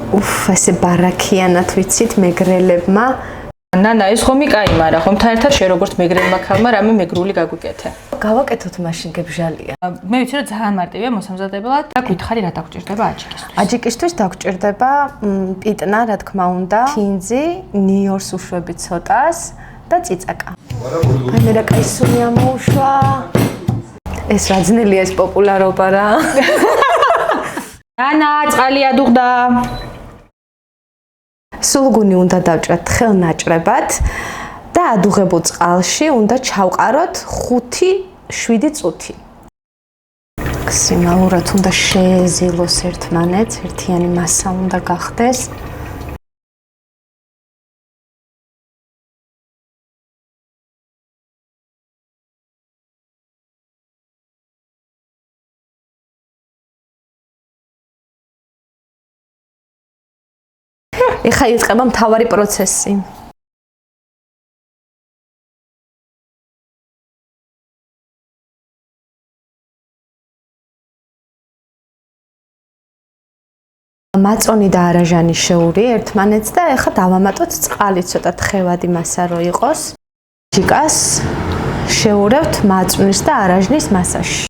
უფ, ესე ბარაქიანად ვიცით მეგრელებმა. ნანა, ეს ხომ იკაი, მაგრამ ხომ თან ერთად შე როგორც მეგრელმა ქალმა რამე მეგრული გაგუკეთე. გავაკეთოთ მაშინ გებჟალია. მე ვიცი რომ ძალიან მარტივია მოსამზადებლად და გითხარი რა დაგჭირდება აჯიკისთვის. აჯიკისთვის დაგჭირდება პიტნა, რა თქმა უნდა, ფინძი, ნიორს უშვები ცოტას და წიწაკა. აი მე რა კაი სუნი ამოუშვა. ეს რა ძნელია ეს პოპულარობა რა. ნანა, წყალი ადუღდა. სულგუნი უნდა დავჭრათ ხელნაჭრებად და ადუღებულ წყალში უნდა ჩავყაროთ 5-7 წუთი. მაქსიმალურად უნდა შეეზილოს ერთმანეთს, ერთიანი მასა უნდა გახდეს. ეხლა იწყება მთავარი პროცესი. მაწონი და არაჟანი შეური ერთმანეთს და ეხლა დავამატოთ წყალი, ცოტა თხევადი მასა რო იყოს. ჯიკას შეურევთ მაწვნის და არაჟნის მასაში.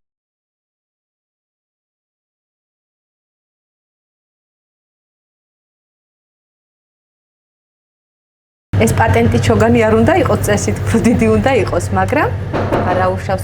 ეს პატენტი ჩოგანი არ უნდა იყოს წესით, უფრო დიდი უნდა იყოს, მაგრამ არა უშავს